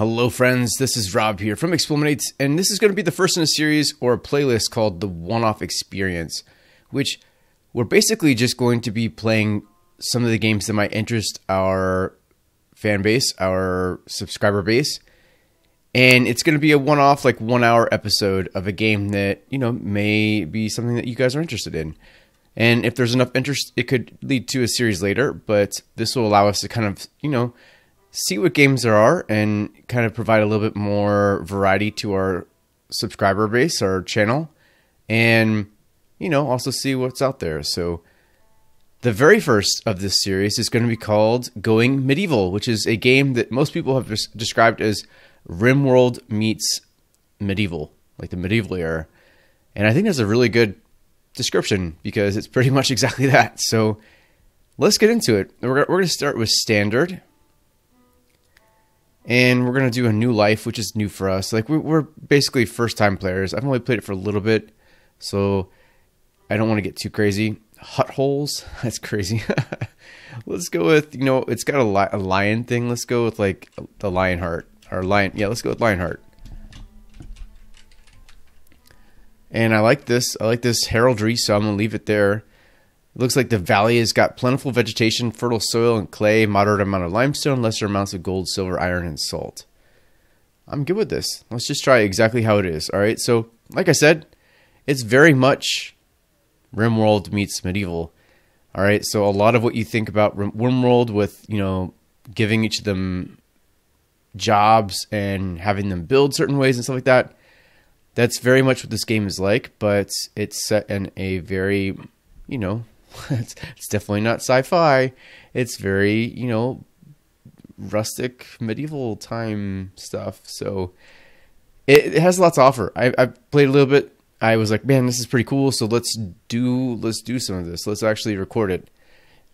Hello friends, this is Rob here from eXploration, and this is going to be the first in a series or a playlist called the One-Off Experience, which we're basically just going to be playing some of the games that might interest our fan base, our subscriber base, and it's going to be a one-off, like 1 hour episode of a game that, you know, may be something that you guys are interested in. And if there's enough interest, it could lead to a series later, but this will allow us to kind of, you know, see what games there are and kind of provide a little bit more variety to our subscriber base, our channel, and, you know, also see what's out there. So the very first of this series is going to be called Going Medieval, which is a game that most people have described as Rimworld meets medieval, like the medieval era. And I think that's a really good description because it's pretty much exactly that. So let's get into it. We're going to start with standard. And we're going to do a new life, which is new for us. Like we're basically first time players. I've only played it for a little bit, so I don't want to get too crazy. Hut holes, that's crazy. Let's go with, you know, it's got a lion thing. Let's go with like the lion heart or lion. Yeah, let's go with lion heart. And I like this heraldry, so I'm going to leave it there. It looks like the valley has got plentiful vegetation, fertile soil and clay, moderate amount of limestone, lesser amounts of gold, silver, iron, and salt. I'm good with this. Let's just try exactly how it is. All right. So, like I said, it's very much Rimworld meets medieval. All right. So a lot of what you think about Rimworld with, you know, giving each of them jobs and having them build certain ways and stuff like that, that's very much what this game is like, but it's set in a very, you know, it's definitely not sci-fi. It's very, you know, rustic medieval time stuff. So it has lots to offer. I played a little bit. I was like, man, this is pretty cool. So let's do some of this. Let's actually record it.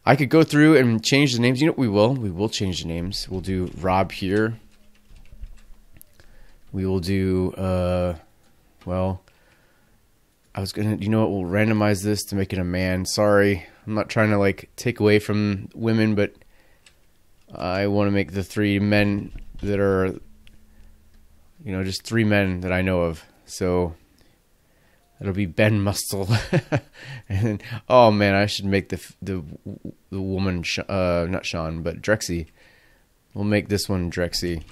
I could go through and change the names. You know what we will change the names. We'll do Rob here. We will do well, I was gonna, you know what, we'll randomize this to make it a man. Sorry, I'm not trying to like take away from women, but I want to make the 3 men that are, you know, just 3 men that I know of. So it'll be Ben Mustel, and then, oh man, I should make the woman not Sean, but Drexy. We'll make this one Drexy.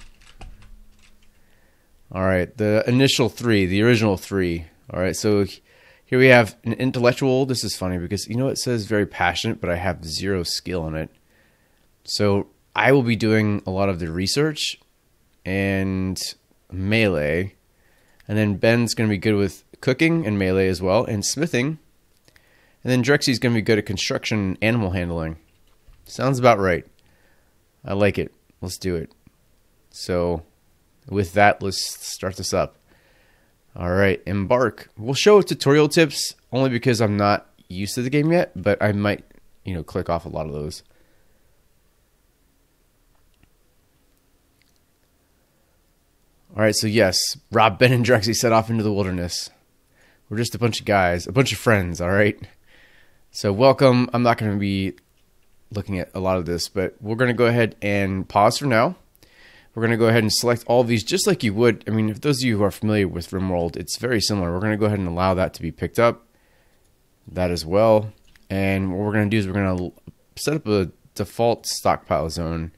All right, the initial 3, the original 3. All right, so here we have an intellectual. This is funny because, you know, it says very passionate, but I have 0 skill in it. So I will be doing a lot of the research and melee. And then Ben's going to be good with cooking and melee as well, and smithing. And then Drexy's going to be good at construction and animal handling. Sounds about right. I like it. Let's do it. So with that, let's start this up. All right, embark. We'll show tutorial tips only because I'm not used to the game yet, but I might, you know, click off a lot of those. All right, so yes, Rob, Ben, and Drexy set off into the wilderness. We're just a bunch of guys, a bunch of friends, all right? So welcome. I'm not going to be looking at a lot of this, but we're going to go ahead and pause for now. We're going to go ahead and select all of these just like you would. I mean, if those of you who are familiar with Rimworld, it's very similar. We're going to go ahead and allow that to be picked up. That as well. And what we're going to do is we're going to set up a default stockpile zone.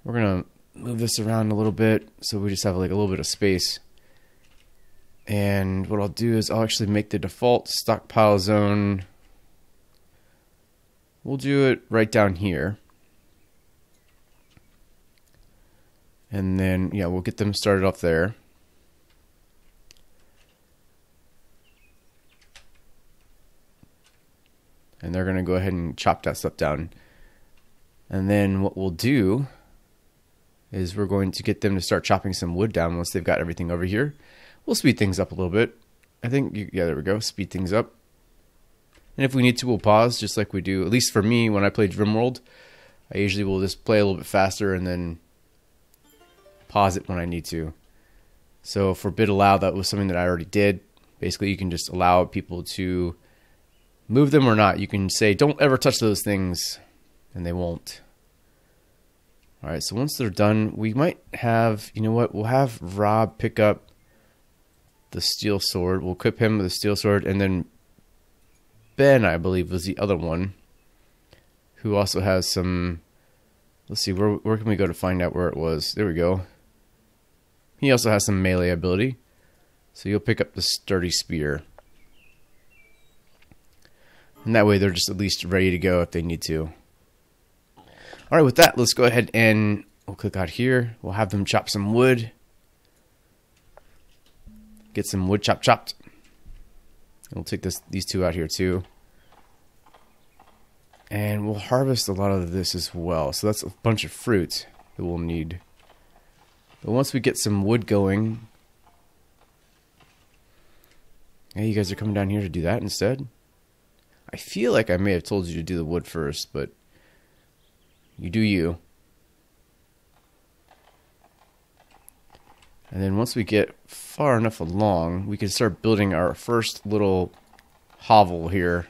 We're going to move this around a little bit so we just have like a little bit of space. And what I'll do is I'll actually make the default stockpile zone. We'll do it right down here. And then, yeah, we'll get them started off there. And they're going to go ahead and chop that stuff down. And then what we'll do is we're going to get them to start chopping some wood down once they've got everything over here. We'll speed things up a little bit. I think, yeah, there we go. Speed things up. And if we need to, we'll pause just like we do. At least for me, when I played Rimworld, I usually will just play a little bit faster and then pause it when I need to. So for bid allow, that was something that I already did. Basically, you can just allow people to move them or not. You can say, don't ever touch those things, and they won't. All right, so once they're done, we might have, you know what, we'll have Rob pick up the steel sword. We'll equip him with the steel sword, and then Ben, I believe, was the other one who also has some, let's see, where can we go to find out where it was? There we go. He also has some melee ability, so you'll pick up the sturdy spear. And that way they're just at least ready to go if they need to. Alright, with that, let's go ahead and we'll click out here. We'll have them chop some wood. Get some wood chopped. And we'll take these two out here too. And we'll harvest a lot of this as well. So that's a bunch of fruit that we'll need. But once we get some wood going... Hey, you guys are coming down here to do that instead? I feel like I may have told you to do the wood first, but... You do you. And then once we get far enough along, we can start building our first little hovel here.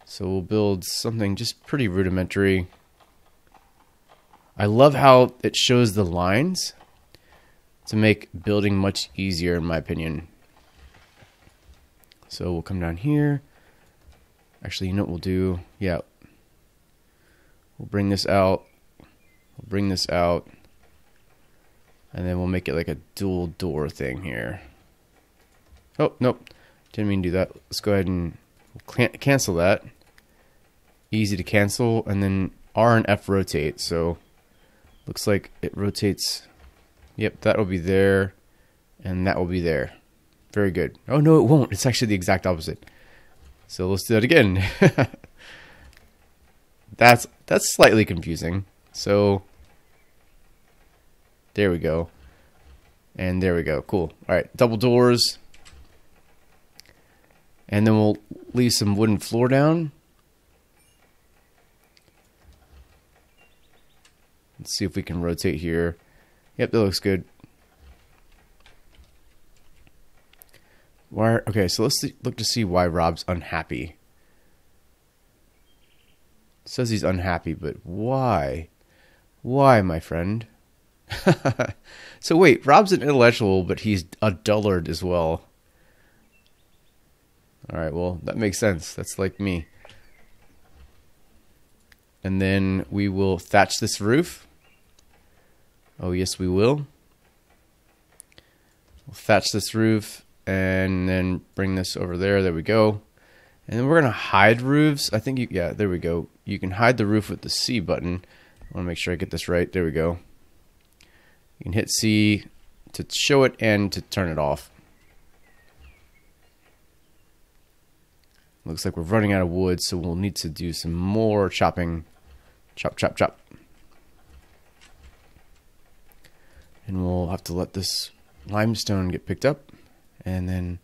So we'll build something just pretty rudimentary. I love how it shows the lines to make building much easier, in my opinion. So we'll come down here. Actually, you know what we'll do? Yeah. We'll bring this out. We'll bring this out. And then we'll make it like a dual door thing here. Oh, nope. Didn't mean to do that. Let's go ahead and cancel that. Easy to cancel. And then R and F rotate. So, looks like it rotates. Yep, that will be there. And that will be there. Very good. Oh, no, it won't. It's actually the exact opposite. So, let's do that again. That's slightly confusing. So, there we go. And there we go. Cool. Alright, double doors. And then we'll leave some wooden floor down. Let's see if we can rotate here. Yep, that looks good. Okay, so let's look to see why Rob's unhappy. It says he's unhappy, but why? Why, my friend? So wait, Rob's an intellectual, but he's a dullard as well. Alright, well, that makes sense. That's like me. And then we will thatch this roof. Oh, yes, we will. We'll thatch this roof and then bring this over there. There we go. And then we're going to hide roofs. I think yeah, there we go. You can hide the roof with the C button. I want to make sure I get this right. There we go. You can hit C to show it and to turn it off. Looks like we're running out of wood, so we'll need to do some more chopping. Chop, chop, chop. And we'll have to let this limestone get picked up. And then,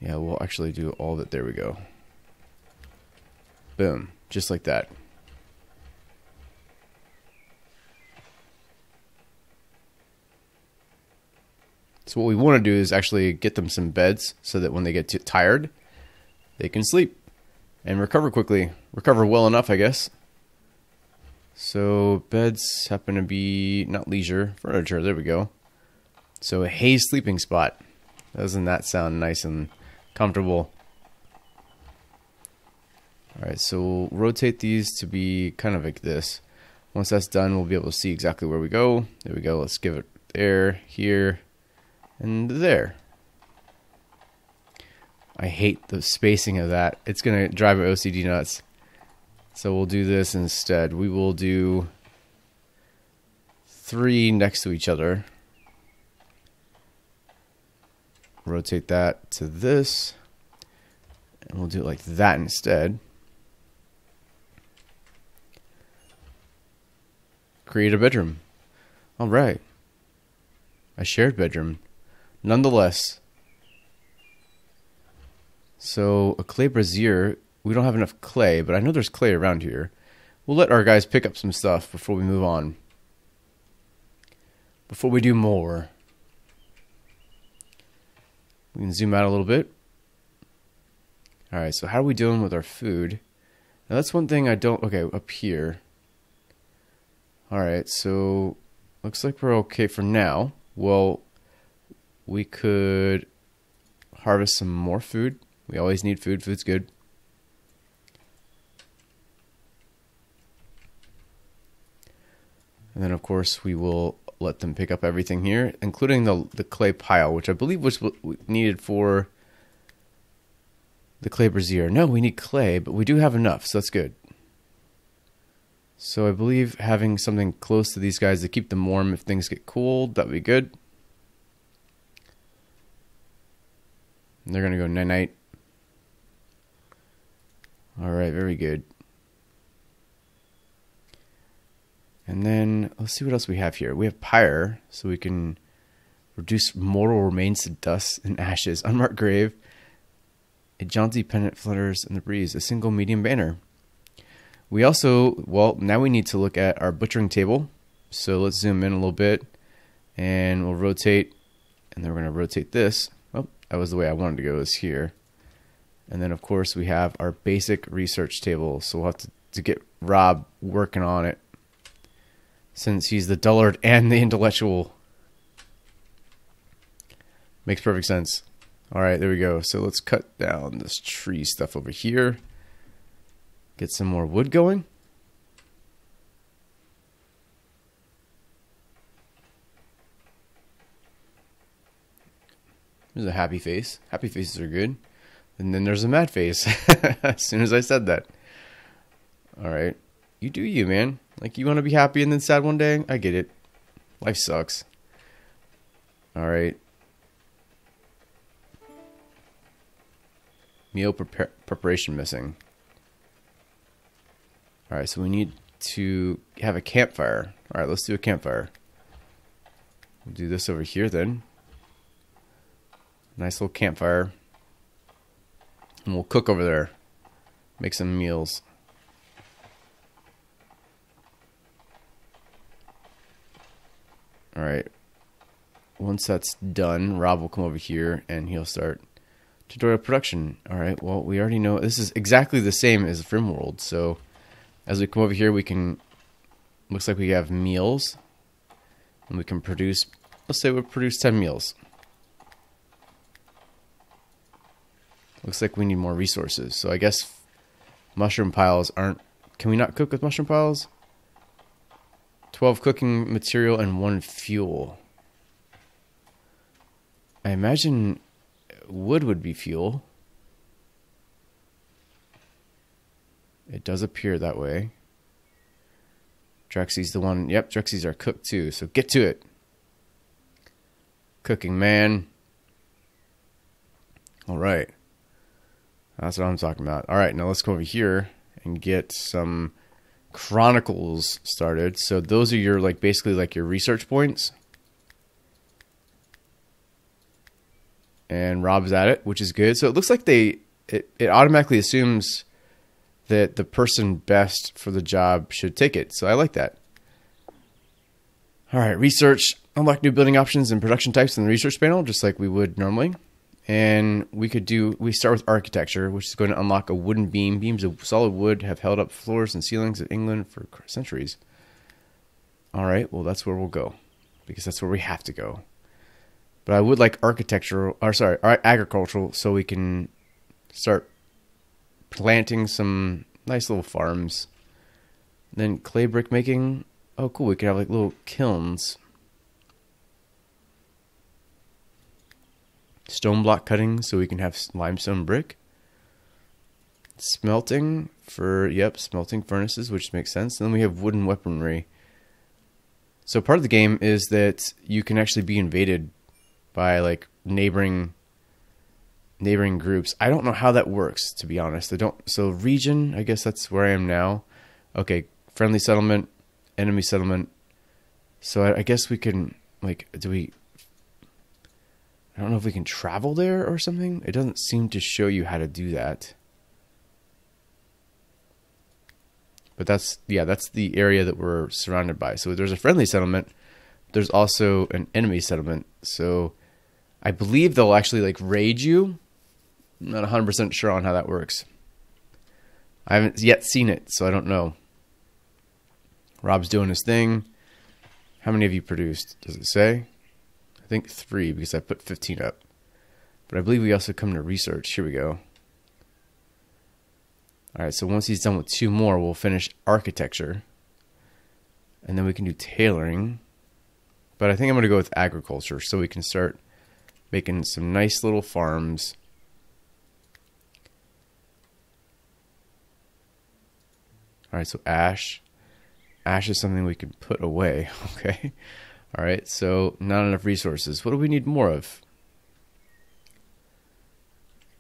yeah, we'll actually do all of it. There we go. Boom. Just like that. So what we want to do is actually get them some beds so that when they get too tired, they can sleep and recover quickly. Recover well enough, I guess. So beds happen to be not leisure, furniture. There we go. So a haze sleeping spot. Doesn't that sound nice and comfortable? Alright, so we'll rotate these to be kind of like this. Once that's done, we'll be able to see exactly where we go. There we go. Let's give it there, here, and there. I hate the spacing of that. It's going to drive my OCD nuts. So we'll do this instead. We will do 3 next to each other. Rotate that to this. And we'll do it like that instead. Create a bedroom. Alright. A shared bedroom. Nonetheless. So, a clay brazier. We don't have enough clay, but I know there's clay around here. We'll let our guys pick up some stuff before we move on. Before we do more. We can zoom out a little bit. Alright, so how are we doing with our food? Now that's one thing I don't... Okay, up here. All right, so looks like we're okay for now. Well, we could harvest some more food. We always need food. Food's good. And then, of course, we will let them pick up everything here, including the clay pile, which I believe was what we needed for the clay brazier. No, we need clay, but we do have enough, so that's good. So I believe having something close to these guys to keep them warm if things get cold, that would be good. And they're going to go night-night. All right, very good. And then let's see what else we have here. We have pyre, so we can reduce mortal remains to dust and ashes. Unmarked grave. A jaunty pennant flutters in the breeze. A single medium banner. We also, well, now we need to look at our butchering table. So let's zoom in a little bit, and we'll rotate, and then we're going to rotate this. Oh, that was the way I wanted to go, is here. And then, of course, we have our basic research table. So we'll have to get Rob working on it, since he's the dullard and the intellectual. Makes perfect sense. All right, there we go. So let's cut down this tree stuff over here. Get some more wood going. There's a happy face. Happy faces are good. And then there's a mad face as soon as I said that. All right. You do you, man. Like, you want to be happy and then sad one day? I get it. Life sucks. All right. Meal preparation missing. All right, so we need to have a campfire. All right, let's do a campfire. We'll do this over here then. Nice little campfire. And we'll cook over there. Make some meals. All right. Once that's done, Rob will come over here and he'll start tutorial production. All right, well, we already know this is exactly the same as Rimworld. So as we come over here, we can, looks like we have meals, and we can produce, let's say we'll produce 10 meals. Looks like we need more resources. So I guess mushroom piles aren't, can we not cook with mushroom piles? 12 cooking material and 1 fuel. I imagine wood would be fuel. It does appear that way. Drexy's the one. Yep, Drexy's our cook too. So get to it. Cooking man. All right. That's what I'm talking about. All right, now let's go over here and get some chronicles started. So those are your, like, basically like your research points. And Rob's at it, which is good. So it looks like it automatically assumes that the person best for the job should take it. So I like that. All right, research. Unlock new building options and production types in the research panel, just like we would normally. And we start with architecture, which is going to unlock a wooden beam. Beams of solid wood have held up floors and ceilings of England for centuries. All right, well, that's where we'll go, because that's where we have to go. But I would like agricultural, so we can start planting some nice little farms. Then clay brick making. Oh, cool. We could have like little kilns. Stone block cutting, so we can have limestone brick. Smelting for, smelting furnaces, which makes sense. And then we have wooden weaponry. So part of the game is that you can actually be invaded by like neighboring groups. I don't know how that works, to be honest. So region, I guess that's where I am now. Okay, friendly settlement, enemy settlement. So I guess we can, like, I don't know if we can travel there or something. It doesn't seem to show you how to do that. But that's the area that we're surrounded by. So there's a friendly settlement. There's also an enemy settlement. So I believe they'll actually like raid you. I'm not 100% sure on how that works. I haven't yet seen it, so I don't know. Rob's doing his thing. How many have you produced? Does it say? I think 3 because I put 15 up. But I believe we also come to research. Here we go. All right, so once he's done with 2 more, we'll finish architecture. And then we can do tailoring. But I think I'm going to go with agriculture so we can start making some nice little farms. All right, so ash. Ash is something we can put away, okay? All right, so not enough resources. What do we need more of?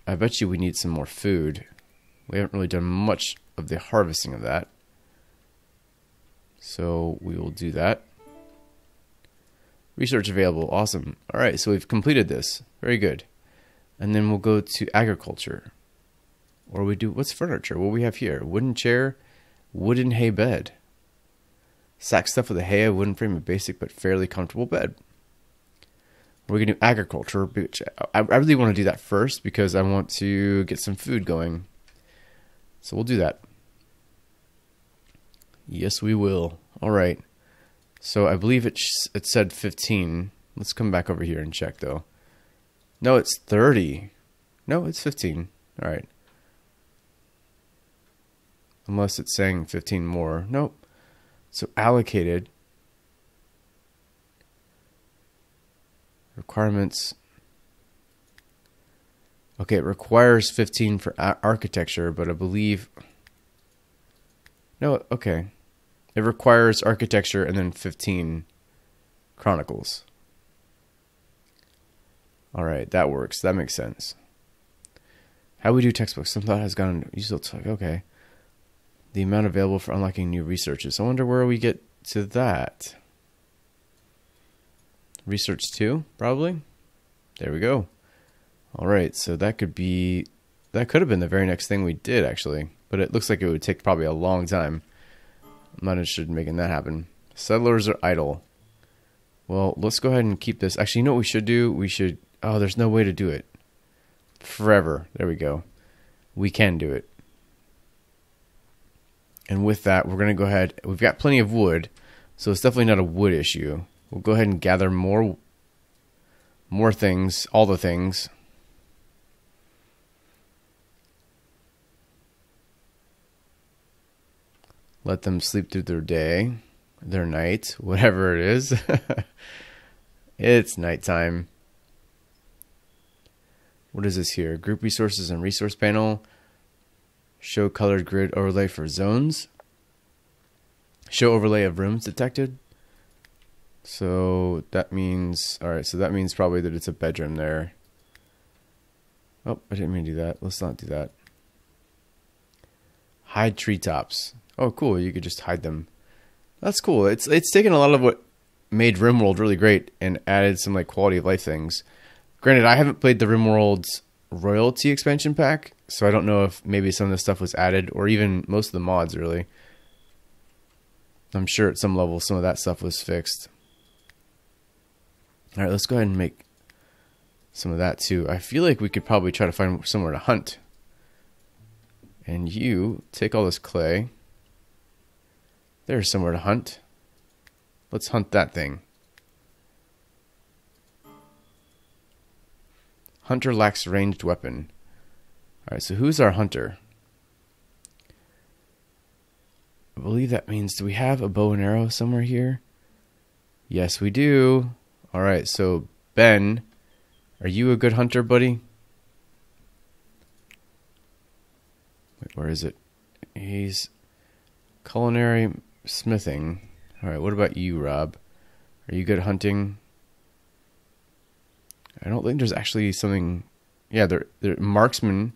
I bet you we need some more food. We haven't really done much of the harvesting of that. So we will do that. Research available. Awesome. All right, so we've completed this. Very good. And then we'll go to agriculture. Or we do, what's furniture? What do we have here? Wooden chair, wooden hay bed. Sack stuff with a hay, a wooden frame, a basic but fairly comfortable bed. We're going to do agriculture, which I really want to do that first because I want to get some food going. So we'll do that. Yes, we will. All right. So I believe it said 15. Let's come back over here and check, though. No, it's 30. No, it's 15. All right. Unless it's saying 15 more. Nope. So allocated. Requirements. Okay, it requires 15 for architecture, but I believe... No, okay. It requires architecture and then 15 chronicles. All right, that works. That makes sense. How we do textbooks? Some thought has gone... Okay. The amount available for unlocking new researches. I wonder where we get to that. Research 2, probably. There we go. All right, so that could have been the very next thing we did, actually. But it looks like it would take probably a long time. I'm not interested in making that happen. Settlers are idle. Well, let's go ahead and keep this. Actually, you know what we should do? We should... Oh, there's no way to do it. Forever. There we go. We can do it. And with that, we're going to go ahead. We've got plenty of wood, so it's definitely not a wood issue. We'll go ahead and gather more things, all the things. Let them sleep through their day, their night, whatever it is. It's nighttime. What is this here? Group resources and resource panel. Show colored grid overlay for zones. Show overlay of rooms detected. So that means, all right, so that means probably that it's a bedroom there. Oh, I didn't mean to do that. Let's not do that. Hide treetops. Oh, cool. You could just hide them. That's cool. It's taken a lot of what made Rimworld really great and added some like quality of life things. Granted, I haven't played the Rimworld's royalty expansion pack, so I don't know if maybe some of the stuff was added or even most of the mods, really. I'm sure at some level some of that stuff was fixed. All right, let's go ahead and make some of that too. I feel like we could probably try to find somewhere to hunt. And you take all this clay. There's somewhere to hunt. Let's hunt that thing. Hunter lacks ranged weapon. All right, so who's our hunter? I believe that means, do we have a bow and arrow somewhere here? Yes, we do. All right, so Ben, are you a good hunter, buddy? Wait, where is it? He's culinary smithing. All right, what about you, Rob? Are you good at hunting? I don't think there's actually something... Yeah, marksman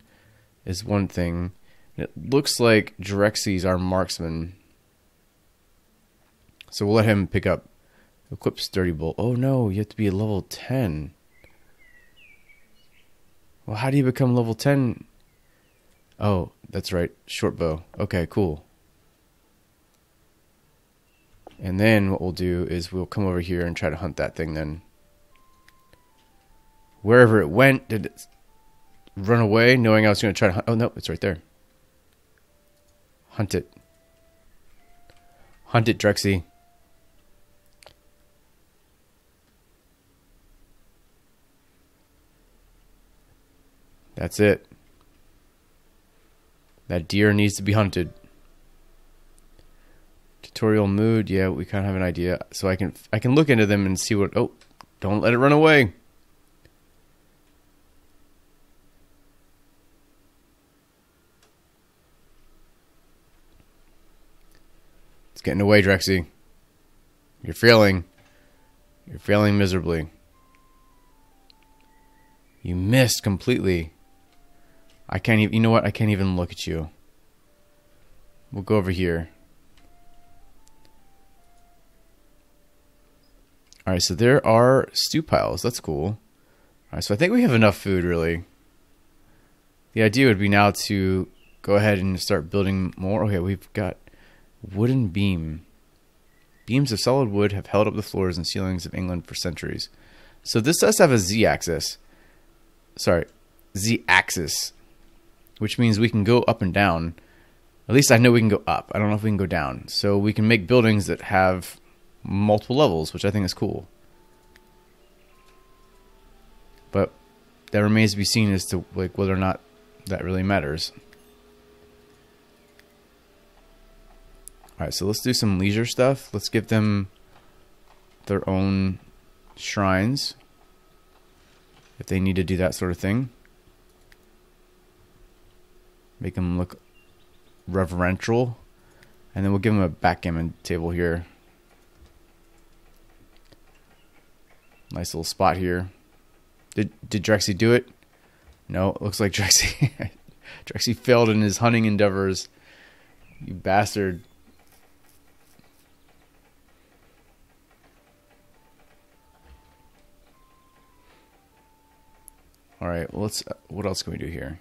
is one thing. It looks like Drexy's our marksman. So we'll let him pick up. Equip sturdy bolt. Oh no, you have to be a level 10. Well, how do you become level 10? Oh, that's right. Short bow. Okay, cool. And then what we'll do is we'll come over here and try to hunt that thing then. Wherever it went, did it run away knowing I was going to try to hunt? Oh, no, it's right there. Hunt it. Hunt it, Drexy. That's it. That deer needs to be hunted. Tutorial mood, yeah, we kind of have an idea. So I can look into them and see what. Oh, don't let it run away. It's getting away, Drexy. You're failing. You're failing miserably. You missed completely. I can't even. You know what? I can't even look at you. We'll go over here. Alright, so there are stew piles. That's cool. Alright, so I think we have enough food, really. The idea would be now to go ahead and start building more. Okay, we've got wooden beam. Beams of solid wood have held up the floors and ceilings of England for centuries. So this does have a z-axis. Sorry, z-axis. Which means we can go up and down. At least I know we can go up. I don't know if we can go down. So we can make buildings that have multiple levels, which I think is cool. But that remains to be seen as to like whether or not that really matters. Alright, so let's do some leisure stuff. Let's give them their own shrines if they need to do that sort of thing. Make them look reverential. And then we'll give them a backgammon table here. Nice little spot here. Did Drexy do it? No, it looks like Drexy Drexy failed in his hunting endeavors. You bastard. Alright, well let's what else can we do here?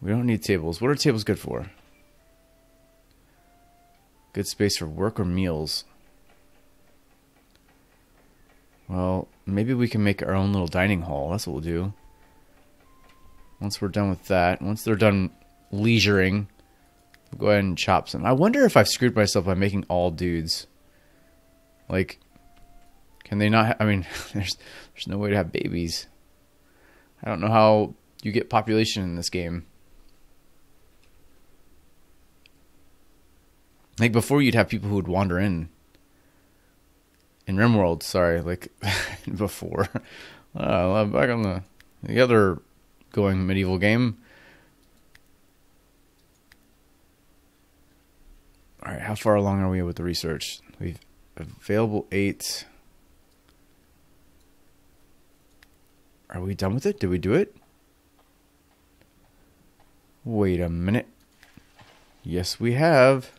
We don't need tables. What are tables good for? Good space for work or meals? Well, maybe we can make our own little dining hall. That's what we'll do. Once we're done with that, once they're done leisuring, we'll go ahead and chop some. I wonder if I've screwed myself by making all dudes. Like, can they not I mean, there's no way to have babies. I don't know how you get population in this game. Like, before you'd have people who would wander in Rimworld, sorry, like before. Back on the other going medieval game. Alright, how far along are we with the research? We've available 8. Are we done with it? Did we do it? Wait a minute. Yes, we have.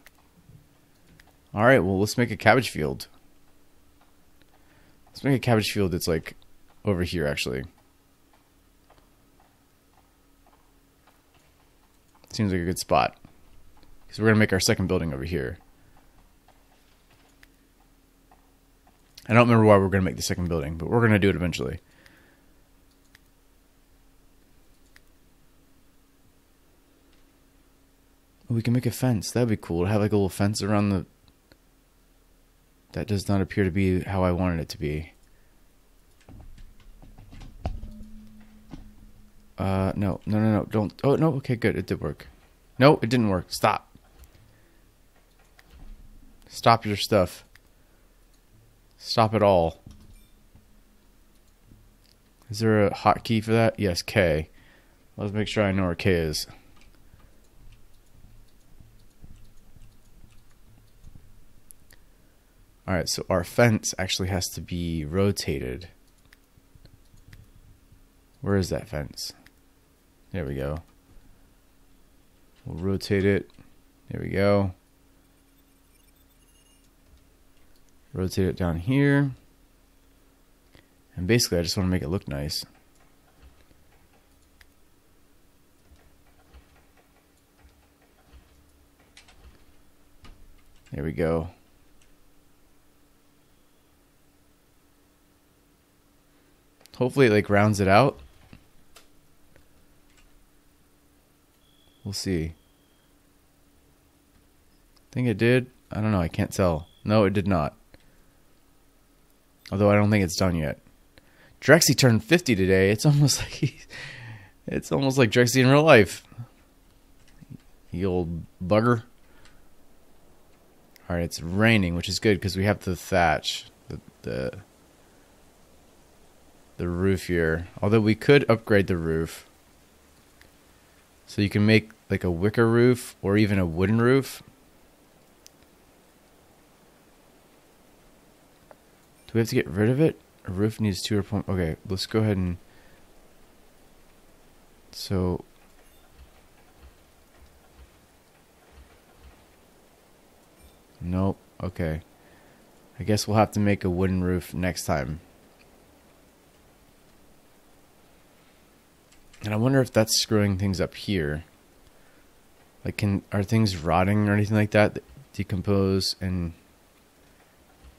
Alright, well, let's make a cabbage field. Let's make a cabbage field that's like over here, actually. Seems like a good spot. Because we're going to make our second building over here. I don't remember why we're going to make the second building, but we're going to do it eventually. We can make a fence. That'd be cool to have like a little fence around the... That does not appear to be how I wanted it to be. No, don't. Oh, no, okay, good. It did work. No, it didn't work. Stop. Stop your stuff. Stop it all. Is there a hotkey for that? Yes, K. Let's make sure I know where K is. Alright, so our fence actually has to be rotated. Where is that fence? There we go. We'll rotate it. There we go. Rotate it down here. And basically I just want to make it look nice. There we go. Hopefully it like rounds it out. We'll see. I think it did. I don't know. I can't tell. No, it did not. Although I don't think it's done yet. Drexy turned 50 today. It's almost like Drexy in real life. You old bugger. All right, it's raining, which is good because we have to thatch the roof here. Although we could upgrade the roof. So you can make like a wicker roof or even a wooden roof. Do we have to get rid of it? A roof needs 2 or okay, let's go ahead and... So... Nope. Okay. I guess we'll have to make a wooden roof next time. And I wonder if that's screwing things up here. Like, are things rotting or anything like that decompose? And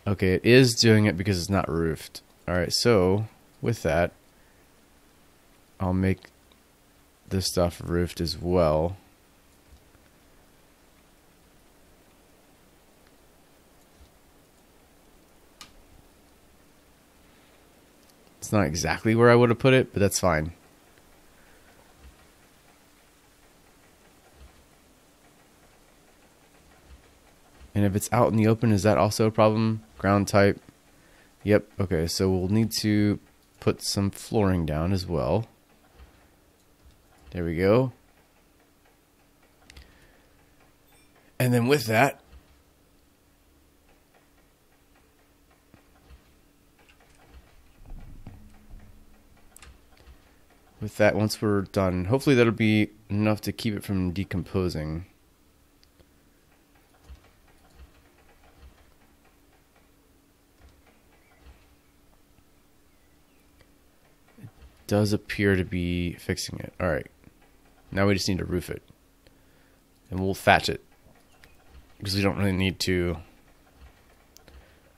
okay, it is doing it because it's not roofed. All right, so with that, I'll make this stuff roofed as well. It's not exactly where I would have put it, but that's fine. And if it's out in the open, is that also a problem? Ground type. Yep. Okay, so we'll need to put some flooring down as well. There we go. And then with that, once we're done, hopefully that'll be enough to keep it from decomposing. Does appear to be fixing it. Alright. Now we just need to roof it. And we'll thatch it. Because we don't really need to...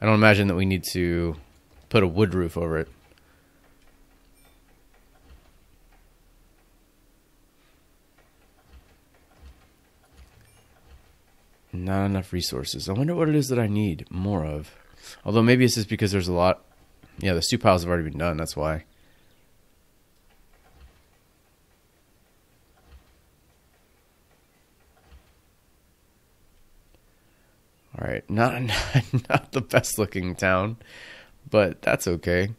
I don't imagine that we need to put a wood roof over it. Not enough resources. I wonder what it is that I need more of. Although maybe it's just because there's a lot... Yeah, the stew piles have already been done. That's why. Alright, not the best looking town, but that's okay.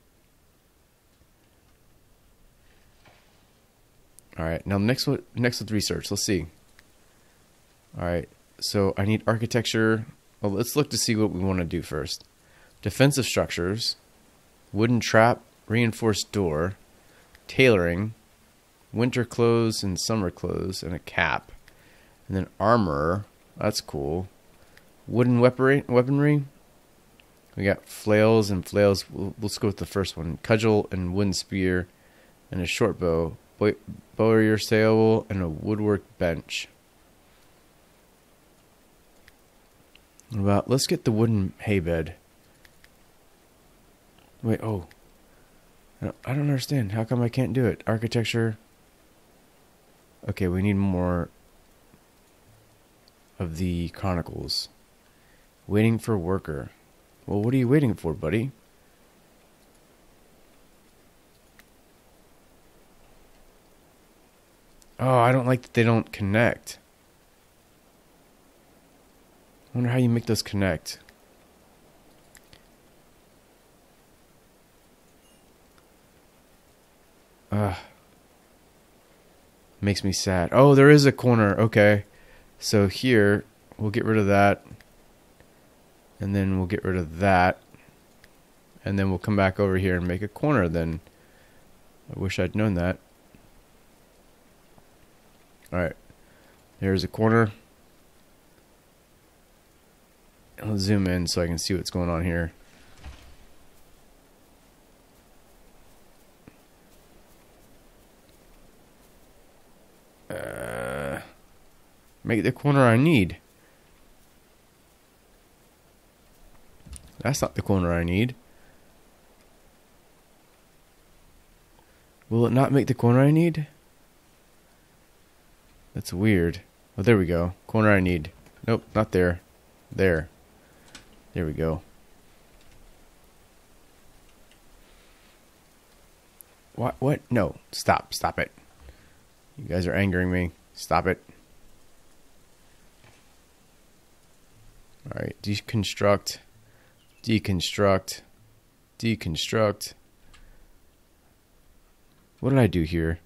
Alright, now next with research, let's see. Alright, so I need architecture. Well, let's look to see what we want to do first. Defensive structures, wooden trap, reinforced door, tailoring, winter clothes and summer clothes, and a cap. And then armor, that's cool. Wooden weaponry. We got flails and flails. Let's go with the first one. Cudgel and wooden spear, and a short bow. Bowyer sail and a woodwork bench. What about? Let's get the wooden hay bed. Wait. Oh. I don't understand. How come I can't do it? Architecture. Okay, we need more of the chronicles. Waiting for worker. Well, what are you waiting for, buddy? Oh, I don't like that they don't connect. I wonder how you make those connect. Makes me sad. Oh, there is a corner. Okay. So here, we'll get rid of that. And then we'll get rid of that. And then we'll come back over here and make a corner then. I wish I'd known that. Alright. There's a corner. I'll zoom in so I can see what's going on here. Make the corner I need. That's not the corner I need. Will it not make the corner I need? That's weird. Oh, there we go. Corner I need. Nope, not there. There. There we go. What? What? No. Stop. Stop it. You guys are angering me. Stop it. Alright. Deconstruct. Deconstruct. Deconstruct. What did I do here?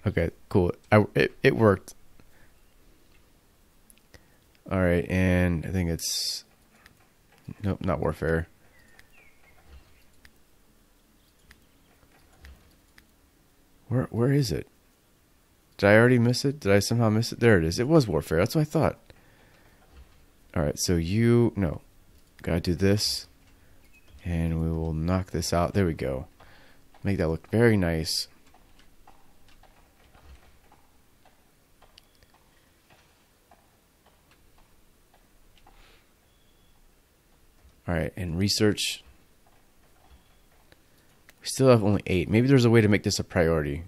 Okay, cool. It worked. Alright, and I think it's... Nope, not warfare. Where is it? Did I already miss it? Did I somehow miss it? There it is. It was warfare. That's what I thought. Alright, so you... No. Gotta do this. And we will knock this out. There we go. Make that look very nice. Alright, and research. We still have only 8. Maybe there's a way to make this a priority.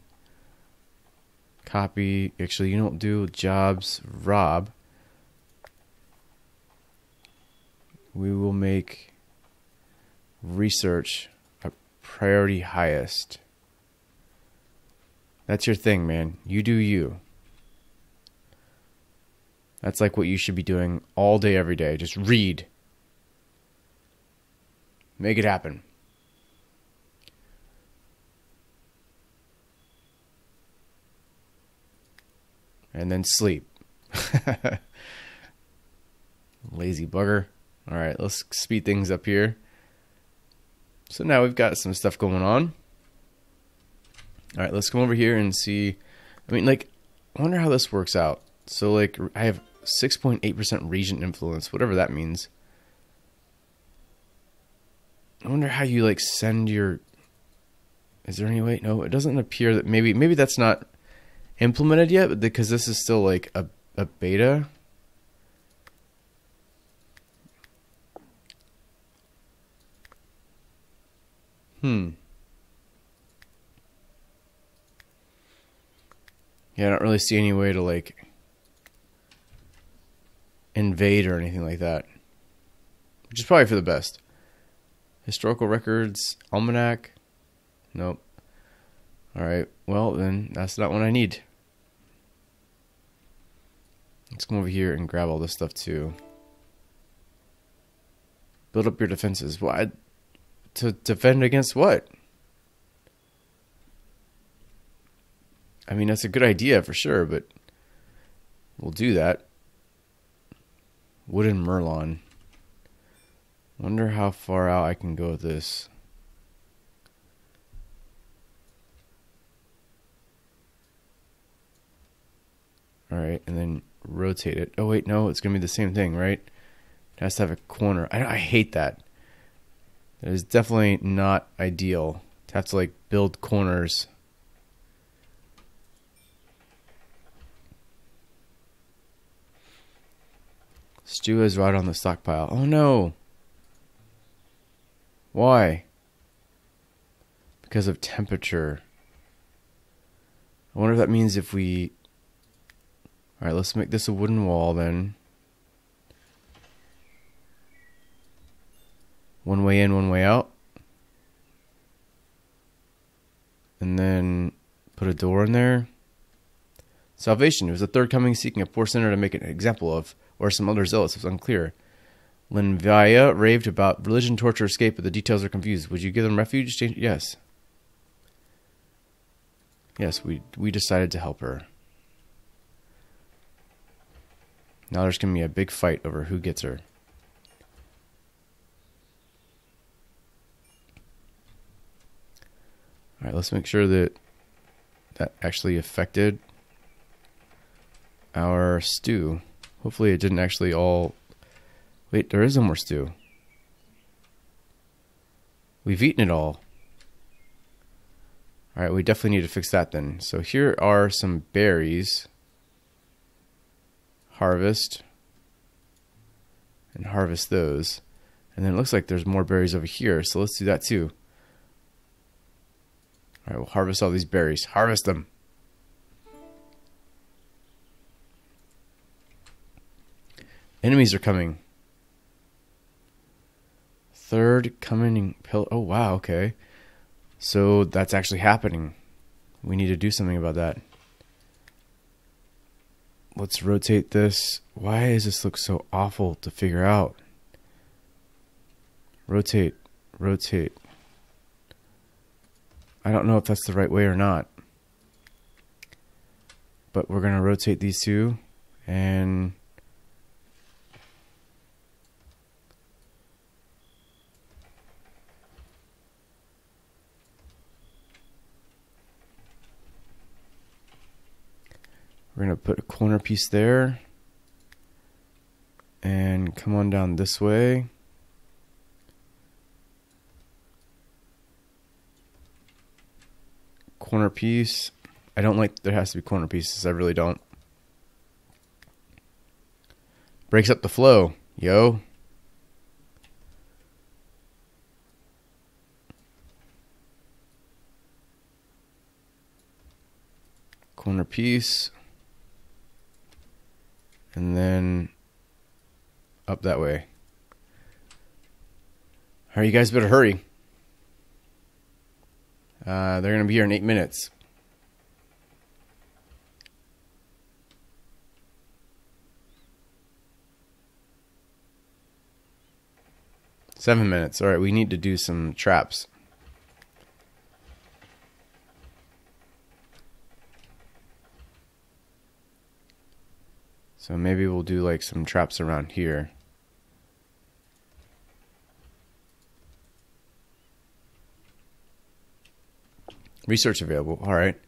Copy. Actually, you don't do jobs. Rob. We will make research a priority highest. That's your thing, man. You do you. That's like what you should be doing all day, every day. Just read. Make it happen. And then sleep. Lazy bugger. Alright, let's speed things up here. So now we've got some stuff going on. Alright, let's come over here and see. I mean, like, I wonder how this works out. So, like, I have 6.8% region influence, whatever that means. I wonder how you, like, send your... Is there any way? No, it doesn't appear that... Maybe that's not implemented yet, but because this is still, like, a beta. Yeah, I don't really see any way to, like, invade or anything like that. Which is probably for the best. Historical records, almanac. Nope. Alright, well then, that's not what I need. Let's come over here and grab all this stuff too. Build up your defenses. Why? To defend against what? I mean, that's a good idea for sure, but we'll do that. Wooden Merlon. Wonder how far out I can go with this. Alright, and then rotate it. Oh wait, no, it's going to be the same thing, right? It has to have a corner. I hate that. That is definitely not ideal. To have to, like, build corners. Stew is right on the stockpile. Oh no! Why? Because of temperature. I wonder if that means if we... Alright, let's make this a wooden wall then. One way in, one way out. And then put a door in there. Salvation. It was the third coming seeking a poor sinner to make an example of, or some other zealots. It was unclear. Linvia raved about religion, torture, escape, but the details are confused. Would you give them refuge? Yes. Yes, we decided to help her. Now there's going to be a big fight over who gets her. Alright, let's make sure that that actually affected our stew. Hopefully it didn't actually all... Wait, there is no more stew. We've eaten it all. Alright, we definitely need to fix that then. So here are some berries. Harvest. And harvest those. And then it looks like there's more berries over here, so let's do that too. Alright, we'll harvest all these berries. Harvest them! Enemies are coming. Third coming pillar. Oh, wow, okay. So that's actually happening. We need to do something about that. Let's rotate this. Why does this look so awful to figure out? Rotate. Rotate. I don't know if that's the right way or not. But we're going to rotate these two. And we're going to put a corner piece there. And come on down this way. Corner piece. I don't like there has to be corner pieces. I really don't. Breaks up the flow. Yo. Corner piece. And then up that way. Alright, you guys better hurry. They're going to be here in 8 minutes. Seven minutes. Alright, we need to do some traps. So maybe we'll do like some traps around here. Research available. Alright.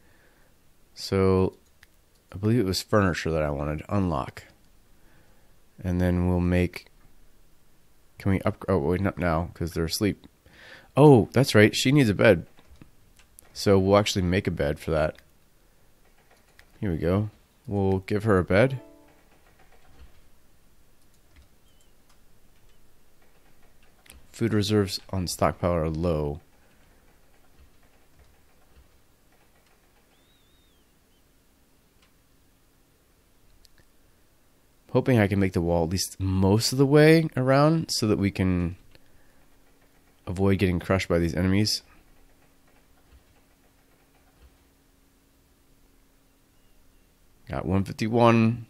So I believe it was furniture that I wanted to unlock. And then we'll make... Can we up... Oh, wait, not now, because they're asleep. Oh, that's right. She needs a bed. So we'll actually make a bed for that. Here we go. We'll give her a bed. Food reserves on stockpile are low. Hoping I can make the wall at least most of the way around so that we can avoid getting crushed by these enemies. Got 151.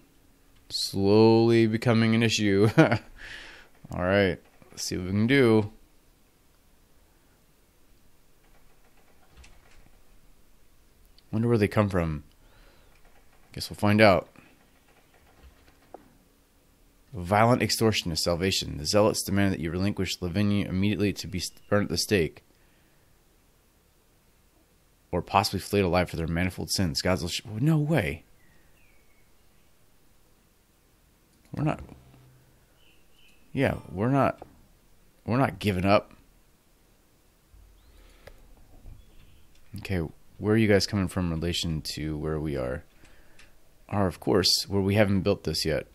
Slowly becoming an issue. Alright, let's see what we can do. Wonder where they come from. Guess we'll find out. Violent extortion is salvation. The zealots demand that you relinquish Lavinia immediately to be burned at the stake, or possibly flayed alive for their manifold sins. Gods will no way. We're not. Yeah, we're not giving up. Okay, where are you guys coming from in relation to where we are? Are, of course, where we haven't built this yet.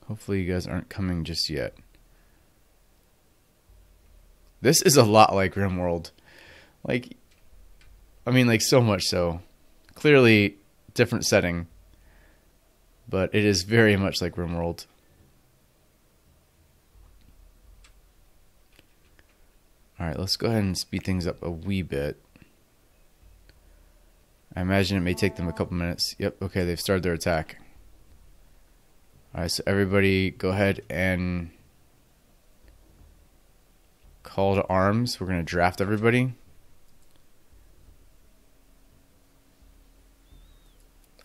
Hopefully you guys aren't coming just yet. This is a lot like Rimworld. Like, I mean, like so much so. Clearly different setting. But it is very much like Rimworld. Alright, let's go ahead and speed things up a wee bit. I imagine it may take them a couple minutes. Yep, okay, they've started their attack. Alright, so everybody go ahead and call to arms. We're going to draft everybody.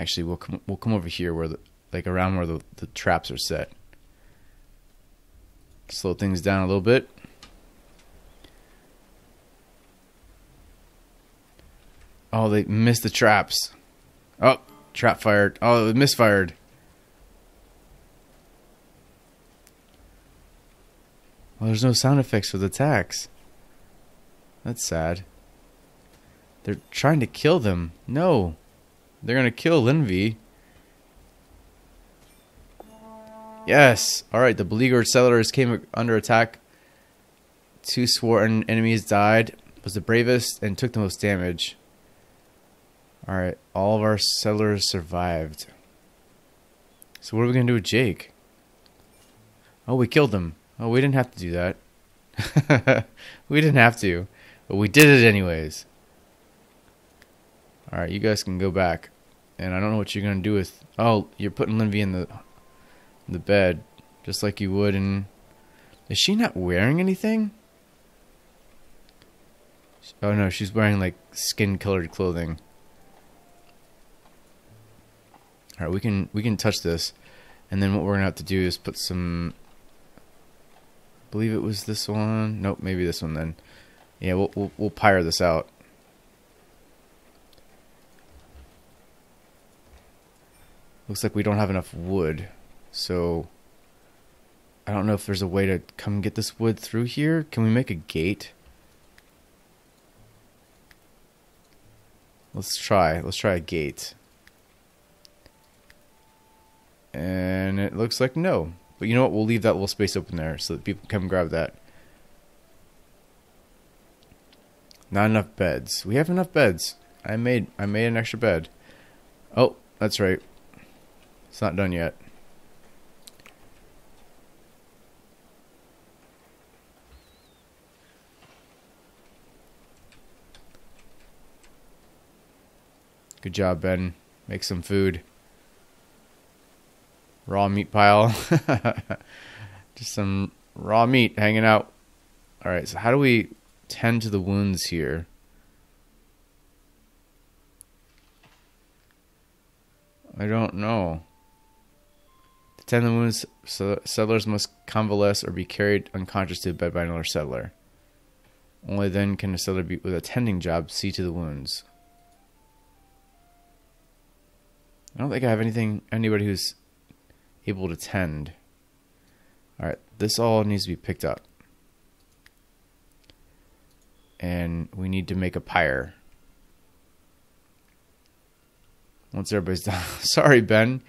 Actually, we'll come over here where around where the traps are set. Slow things down a little bit. Oh, they missed the traps. Oh, trap fired. Oh, it misfired. Well, there's no sound effects for the attacks. That's sad. They're trying to kill them. No. They're going to kill Linvi. Yes. Alright, the beleaguered settlers came under attack. 2 sworn enemies died. Was the bravest and took the most damage. Alright, all of our settlers survived. So what are we going to do with Jake? Oh, we killed him. Oh, we didn't have to do that. We didn't have to. But we did it anyways. Alright, you guys can go back. And I don't know what you're going to do with... Oh, you're putting Linvy in the bed. Just like you would in... Is she not wearing anything? Oh no, she's wearing like skin-colored clothing. Alright, we can touch this. And then what we're going to have to do is put some... I believe it was this one. Nope, maybe this one then. Yeah, we'll pyre this out. Looks like we don't have enough wood. So I don't know if there's a way to come get this wood through here. Can we make a gate? Let's try. Let's try a gate. And it looks like no. But you know what? We'll leave that little space open there so that people can come grab that. Not enough beds. We have enough beds. I made an extra bed. Oh, that's right. It's not done yet. Good job, Ben. Make some food. Raw meat pile. Just some raw meat hanging out. Alright, so how do we tend to the wounds here? I don't know. To tend the wounds, settlers must convalesce or be carried unconscious to bed by another settler. Only then can a settler with a tending job see to the wounds. I don't think I have anybody who's able to tend. Alright, this all needs to be picked up. And we need to make a pyre. Once everybody's done. Sorry, Ben.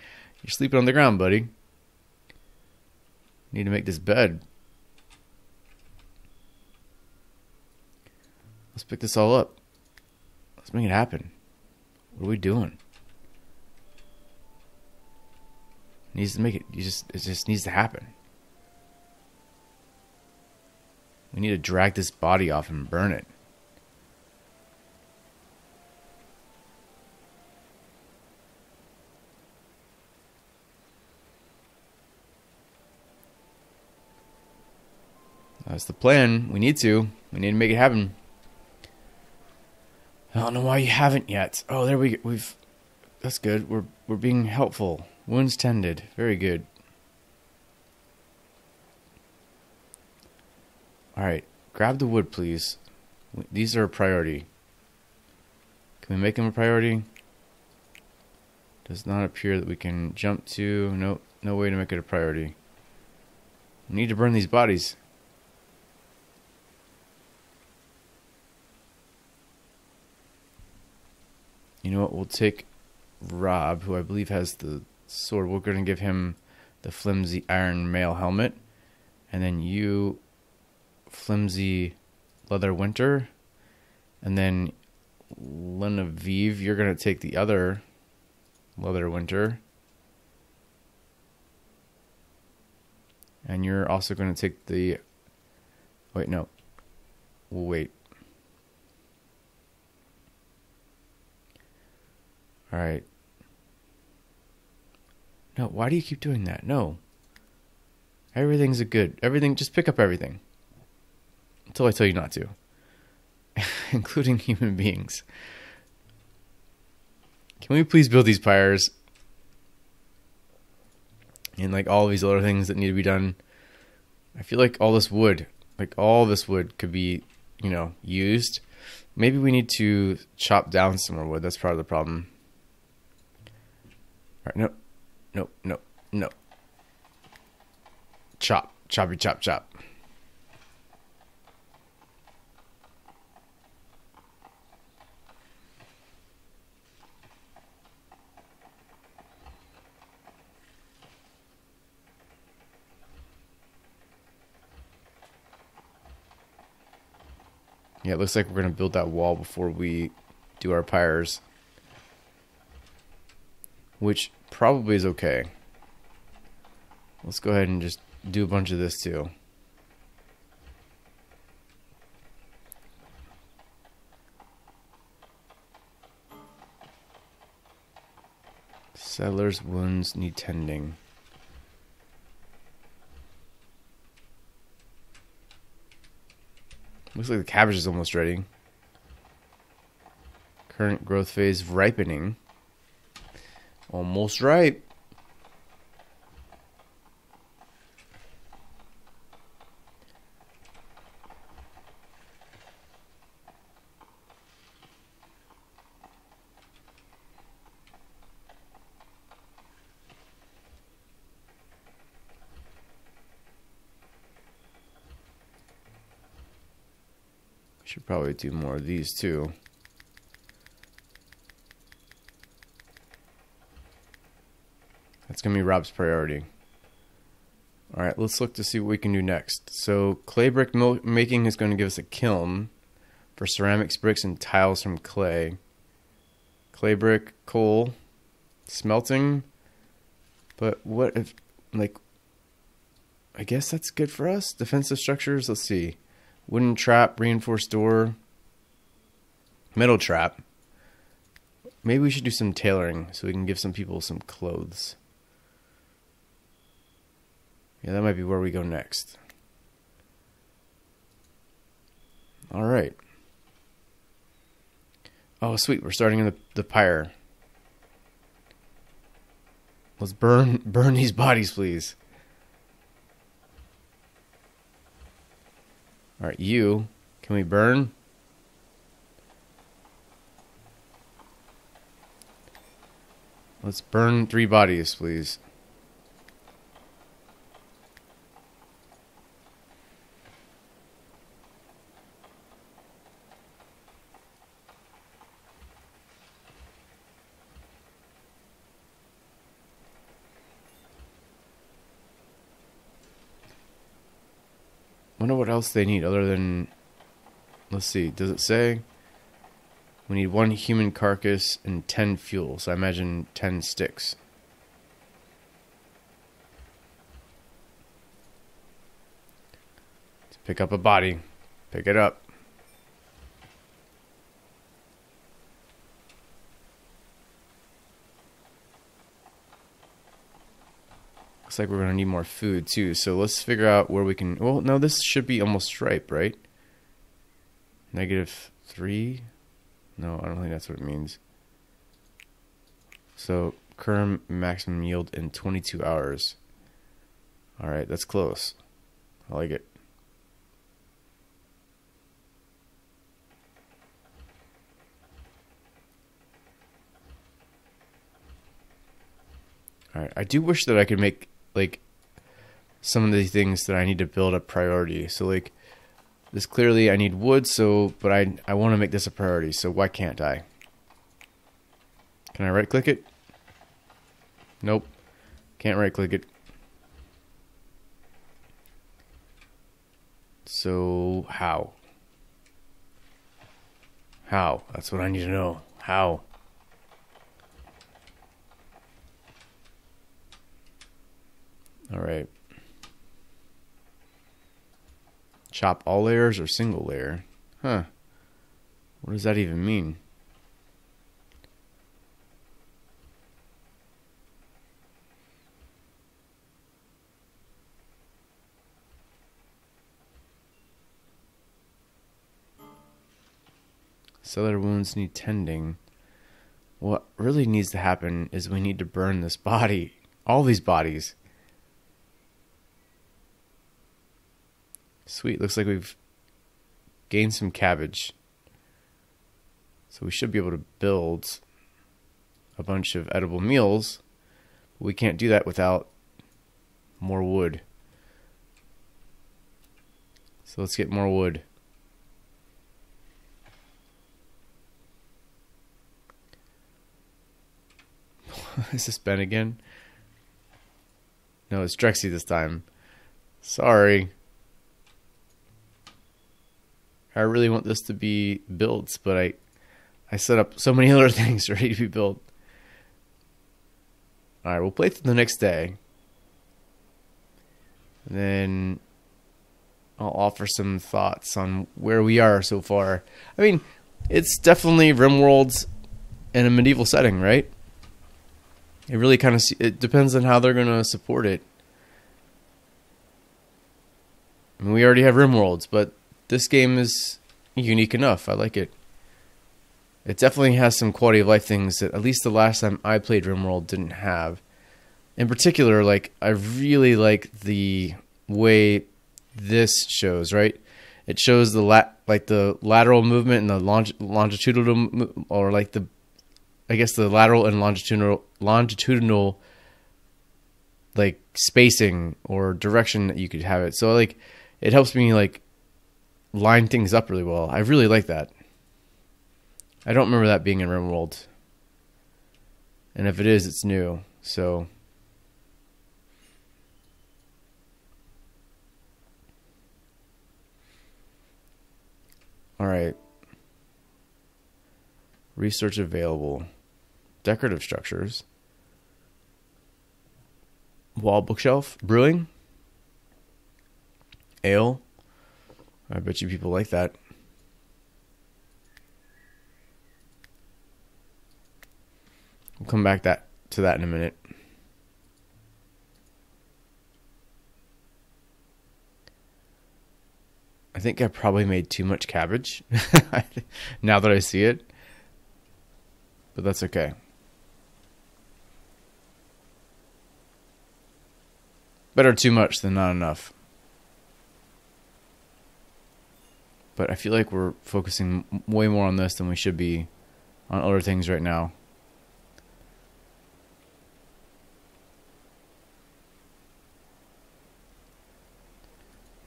You're sleeping on the ground, buddy. Need to make this bed. Let's pick this all up. Let's make it happen. What are we doing? Needs to make it. It just needs to happen. We need to drag this body off and burn it. That's the plan. We need to make it happen. I don't know why you haven't yet. Oh, there we go. That's good. We're being helpful. Wounds tended. Very good. Alright. Grab the wood, please. These are a priority. Can we make them a priority? Does not appear that we can jump to. Nope. No way to make it a priority. We need to burn these bodies. You know what? We'll take Rob, who I believe has the sword. We're going to give him the flimsy iron mail helmet. And then you, flimsy leather winter. And then Lenevive, you're going to take the other leather winter. And you're also going to take the... Wait, no. We'll wait. Alright. No, why do you keep doing that? No. Everything's everything, just pick up everything. Until I tell you not to. Including human beings. Can we please build these pyres? And like all these other things that need to be done. I feel like all this wood could be, used. Maybe we need to chop down some more wood. That's part of the problem. Alright, no. Chop. Choppy chop chop. Yeah, it looks like we're going to build that wall before we do our pyres. which probably is okay. Let's go ahead and just do a bunch of this too. Settlers' wounds need tending. Looks like the cabbage is almost ready. Current growth phase ripening. Almost ripe. Should probably do more of these too. That's going to be Rob's priority. Alright, let's look to see what we can do next. So, clay brick making is going to give us a kiln for ceramics, bricks, and tiles from clay. Clay brick, coal, smelting. But what if, like, I guess that's good for us. Defensive structures, let's see. Wooden trap, reinforced door, metal trap. Maybe we should do some tailoring so we can give some people some clothes. Yeah, that might be where we go next. Alright. Oh, sweet. We're starting in the pyre. Let's burn these bodies, please. Alright, you. Can we burn? Let's burn 3 bodies, please. Wonder what else they need other than, let's see, does it say? We need 1 human carcass and 10 fuel, so I imagine 10 sticks. Let's pick up a body. Pick it up. Looks like we're going to need more food too, so let's figure out where we can... Well, no, this should be almost ripe, right? -3? No, I don't think that's what it means. So, current maximum yield in 22 hours. Alright, that's close. I like it. Alright, I do wish that I could make, like, some of the things that I need to build a priority. So, like, this clearly I need wood, so, but I want to make this a priority, so why can't I? Can I right-click it? Nope. Can't right-click it. So, how? How? That's what I need to know. How? Alright. Chop all layers or single layer? Huh. What does that even mean? Cellular wounds need tending. What really needs to happen is we need to burn this body. All these bodies. Sweet, looks like we've gained some cabbage. So we should be able to build a bunch of edible meals. But we can't do that without more wood. So let's get more wood. Is this Ben again? No, it's Drexy this time. Sorry. I really want this to be built, but I set up so many other things ready to be built. All right, we'll play through the next day. And then I'll offer some thoughts on where we are so far. I mean, it's definitely Rimworld in a medieval setting, right? It really kind of it depends on how they're going to support it. I mean, we already have Rimworlds, but this game is unique enough. I like it. It definitely has some quality of life things that at least the last time I played Rimworld didn't have. In particular, like, I really like the way this shows, right? It shows the the lateral movement and the longitudinal, or like the, I guess the lateral and longitudinal like spacing or direction that you could have it. So like, it helps me like line things up really well. I really like that. I don't remember that being in Rimworld. And if it is, it's new. So all right. Research available. Decorative structures. Wall bookshelf. Brewing. Ale. I bet you people like that. We'll come back to that in a minute. I think I probably made too much cabbage now that I see it. But that's okay. Better too much than not enough. But I feel like we're focusing way more on this than we should be on other things right now.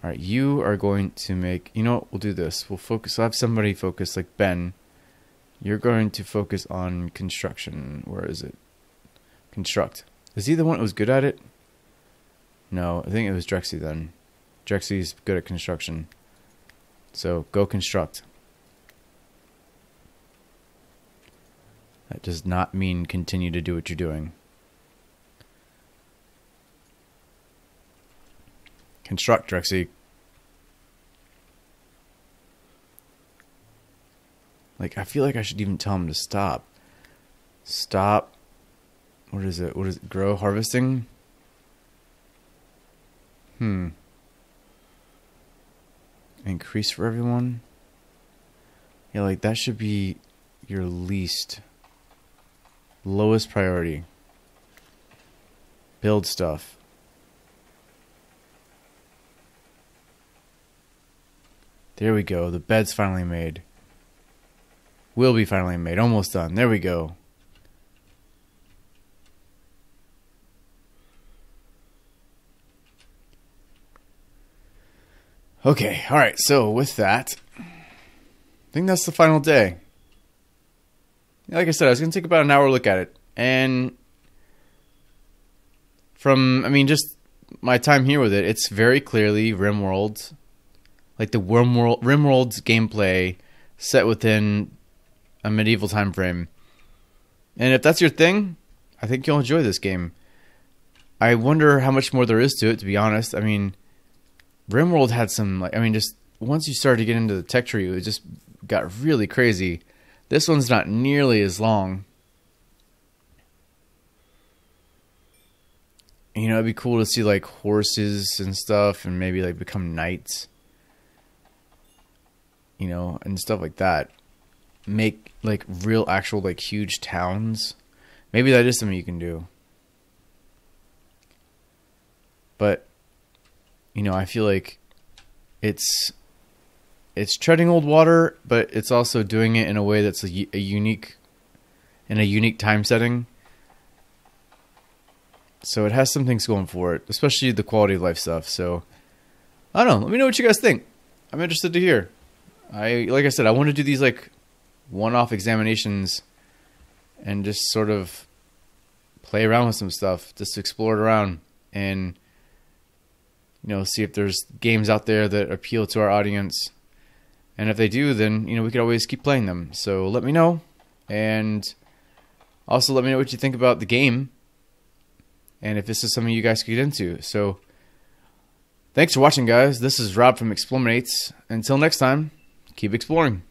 All right, you are going to make, you know what, we'll do this. We'll have somebody focus, like Ben. You're going to focus on construction. Where is it? Construct. Is he the one that was good at it? No, I think it was Drexy then. Drexy's good at construction. So go construct. That does not mean continue to do what you're doing. Construct, Drexy. Like, I feel like I should even tell him to stop. Stop. What is it? What is it? Grow harvesting? Increase for everyone? Yeah, like, that should be your lowest priority. Build stuff. There we go. The bed's finally made. Will be finally made. Almost done. There we go. Okay. All right. So with that, I think that's the final day. Like I said, I was going to take about an hour look at it. And from, I mean, just my time here with it, it's very clearly Rimworld. Like the Rimworld's gameplay set within a medieval time frame. And if that's your thing, I think you'll enjoy this game. I wonder how much more there is to it, to be honest. I mean, Rimworld had some, like, I mean, just once you started to get into the tech tree, it just got really crazy. This one's not nearly as long. You know, it'd be cool to see like horses and stuff, and maybe like become knights. You know, and stuff like that. Make like real actual like huge towns. Maybe that is something you can do. But you know, I feel like it's treading old water, but it's also doing it in a way that's a unique time setting. So it has some things going for it, especially the quality of life stuff. So I don't know. Let me know what you guys think. I'm interested to hear. Like I said, I want to do these like one-off examinations and just sort of play around with some stuff, just explore it around and, you know, see if there's games out there that appeal to our audience. And if they do, then, you know, we could always keep playing them. So let me know. And also let me know what you think about the game. and if this is something you guys could get into. So thanks for watching, guys. This is Rob from eXplominates. Until next time, keep exploring.